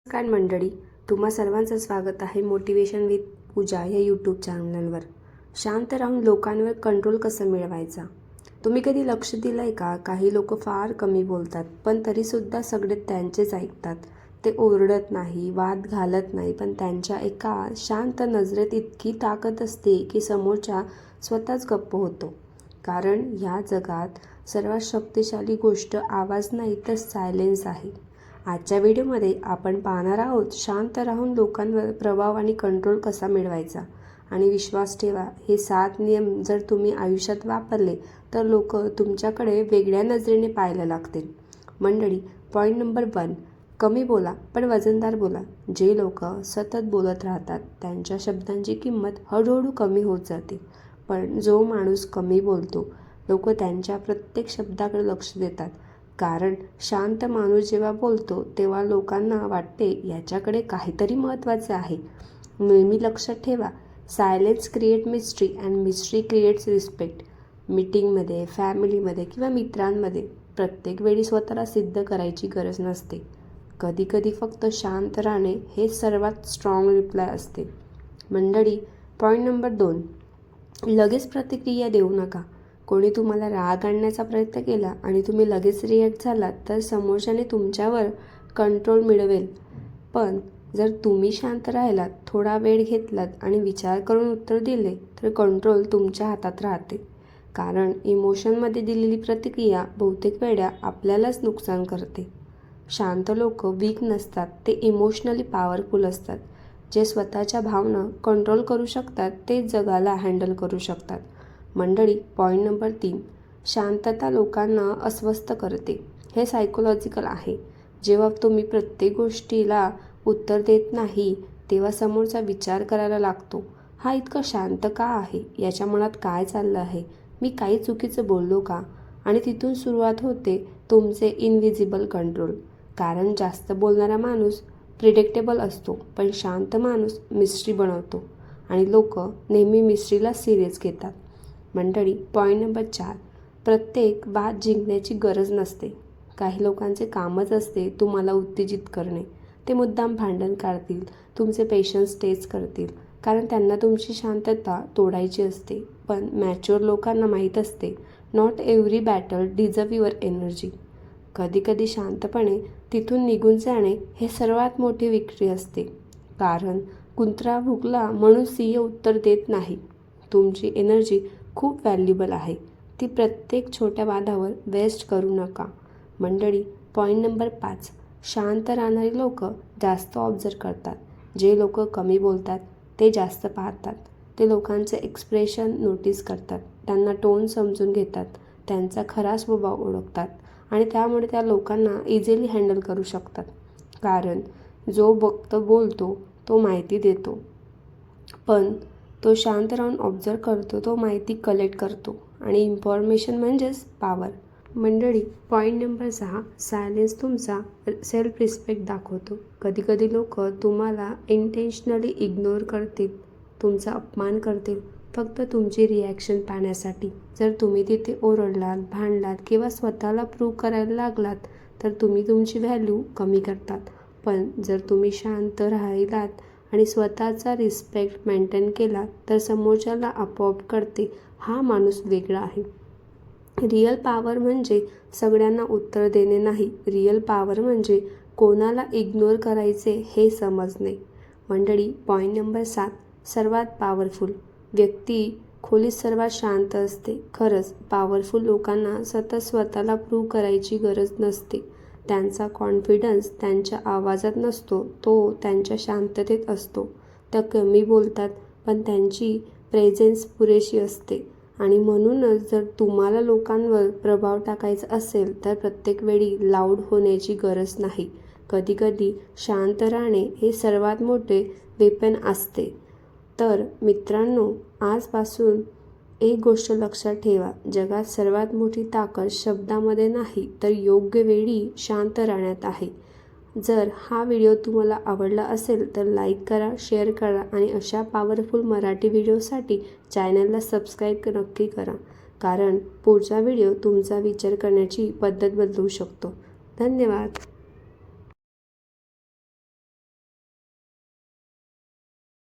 नमस्कार मंडळी, तुम्हा सर्वांचं स्वागत आहे मोटिवेशन विथ पूजा या यूट्यूब चॅनलवर. शांत राहून लोकांवर कंट्रोल कसं मिळवायचा. तुम्ही कधी लक्ष दिलं आहे का? काही लोक फार कमी बोलतात, पण तरीसुद्धा सगळे त्यांचेच ऐकतात. ते ओरडत नाही, वाद घालत नाही, पण त्यांच्या एका शांत नजरेत इतकी ताकद असते की समोरच्या स्वतःच गप्प होतो. कारण ह्या जगात सर्वात शक्तिशाली गोष्ट आवाज नाही तर सायलेन्स आहे. आजच्या व्हिडिओमध्ये आपण पाहणार आहोत शांत राहून लोकांवर प्रभाव आणि कंट्रोल कसा मिळवायचा. आणि विश्वास ठेवा, हे 7 नियम जर तुम्ही आयुष्यात वापरले तर लोक तुमच्याकडे वेगळ्या नजरेने पाहायला लागतील. मंडळी, पॉईंट नंबर 1, कमी बोला पण वजनदार बोला. जे लोक सतत बोलत राहतात त्यांच्या शब्दांची किंमत हळूहळू कमी होत जाते. पण जो माणूस कमी बोलतो, लोक त्यांच्या प्रत्येक शब्दाकडे लक्ष देतात. कारण शांत माणूस जेव्हा बोलतो तेव्हा लोकांना वाटते याच्याकडे काहीतरी महत्त्वाचे आहे. नेहमी लक्षात ठेवा, silence create mystery and mystery creates respect. मीटिंगमध्ये, फॅमिलीमध्ये किंवा मित्रांमध्ये प्रत्येक वेळी स्वतःला सिद्ध करायची गरज नसते. कधीकधी फक्त शांत राहणे हे सर्वात स्ट्रॉंग रिप्लाय असते. मंडळी, पॉईंट नंबर 2, लगेच प्रतिक्रिया देऊ नका. कोणी तुम्हाला राग आणण्याचा प्रयत्न केला आणि तुम्ही लगेच रिॲक्ट झालात तर समोरच्याने तुमच्यावर कंट्रोल मिळवेल. पण जर तुम्ही शांत राहिलात, थोडा वेळ घेतलात आणि विचार करून उत्तर दिले तर कंट्रोल तुमच्या हातात राहते. कारण इमोशनमध्ये दिलेली प्रतिक्रिया बहुतेक वेळा आपल्यालाच नुकसान करते. शांत लोक वीक नसतात, ते इमोशनली पॉवरफुल असतात. जे स्वतःच्या भावना कंट्रोल करू शकतात ते जगाला हँडल करू शकतात. मंडळी, पॉईंट नंबर 3, शांतता लोकांना अस्वस्थ करते. हे सायकोलॉजिकल आहे. जेव्हा तुम्ही प्रत्येक गोष्टीला उत्तर देत नाही तेव्हा समोरचा विचार करायला लागतो, हा इतका शांत का आहे, याच्या मनात काय चाललं आहे, मी काही चुकीचं बोललो का. आणि तिथून सुरुवात होते तुमचे इनव्हिजिबल कंट्रोल. कारण जास्त बोलणारा माणूस प्रिडिक्टेबल असतो, पण शांत माणूस मिस्ट्री बनवतो आणि लोक नेहमी मिस्ट्रीला सिरियस घेतात. मंडळी, पॉईंट नंबर 4, प्रत्येक वाद जिंकण्याची गरज नसते. काही लोकांचे कामच असते तुम्हाला उत्तेजित करणे. ते मुद्दाम भांडण काढतील, तुमचे पेशन्स टेस्ट करतील, कारण त्यांना तुमची शांतता तोडायची असते. पण मॅच्युअर लोकांना माहीत असते, not every battle deserve your energy. कधीकधी शांतपणे तिथून निघून जाणे हे सर्वात मोठी विक्ट्री असते. कारण कुत्रा भुकला म्हणून सिंह उत्तर देत नाही. तुमची एनर्जी खूप व्हॅल्युबल आहे, ती प्रत्येक छोट्या वादावर वेस्ट करू नका. मंडळी, पॉईंट नंबर 5, शांत राहणारी लोक जास्त ऑब्झर्व करतात. जे लोक कमी बोलतात ते जास्त पाहतात. ते लोकांचे एक्सप्रेशन नोटीस करतात, त्यांना टोन समजून घेतात, त्यांचा खरा स्वभाव ओळखतात आणि त्यामुळे त्या लोकांना इझिली हँडल करू शकतात. कारण जो फक्त बोलतो तो माहिती देतो, पण तो शांत राहून ऑब्झर्व करतो, तो माहिती कलेक्ट करतो. आणि इन्फॉर्मेशन म्हणजेच पॉवर. मंडळी, पॉईंट नंबर 6, सायलेन्स तुमचा सेल्फ रिस्पेक्ट दाखवतो. कधीकधी लोक तुम्हाला इंटेन्शनली इग्नोर करतील, तुमचा अपमान करतील, फक्त तुमची रिॲक्शन पाहण्यासाठी. जर तुम्ही तिथे ओरडलात, भांडलात किंवा स्वतःला प्रूव्ह करायला लागलात तर तुम्ही तुमची व्हॅल्यू कमी करतात. पण जर तुम्ही शांत राहिलात आणि स्वतःचा रिस्पेक्ट मेंटेन केला तर समोरच्याला आपोआप कळते, हा माणूस वेगळा आहे. रिअल पॉवर म्हणजे सगळ्यांना उत्तर देणे नाही. रिअल पॉवर म्हणजे कोणाला इग्नोर करायचे हे समजणे. मंडळी, पॉईंट नंबर 7, सर्वात पॉवरफुल व्यक्ती खोलीत सर्वात शांत असते. खरंच पॉवरफुल लोकांना सतत स्वतःला प्रूव्ह करायची गरज नसते. त्यांचा कॉन्फिडन्स त्यांच्या आवाजात नसतो, तो त्यांच्या शांततेत असतो. त्या कमी बोलतात पण त्यांची प्रेझेन्स पुरेशी असते. आणि म्हणूनच जर तुम्हाला लोकांवर प्रभाव टाकायचा असेल तर प्रत्येक वेळी लाऊड होण्याची गरज नाही. कधीकधी शांत राहणे हे सर्वात मोठे वेपन असते. तर मित्रांनो, आजपासून एक गोष्ट लक्षात ठेवा, जगात सर्वात मोठी ताकद शब्दामध्ये नाही तर योग्य वेळी शांत राहण्यात आहे. जर हा व्हिडिओ तुम्हाला आवडला असेल तर लाईक करा, शेअर करा आणि अशा पॉवरफुल मराठी व्हिडिओसाठी चॅनलला सबस्क्राईब नक्की करा. कारण पुढचा व्हिडिओ तुमचा विचार करण्याची पद्धत बदलू शकतो. धन्यवाद.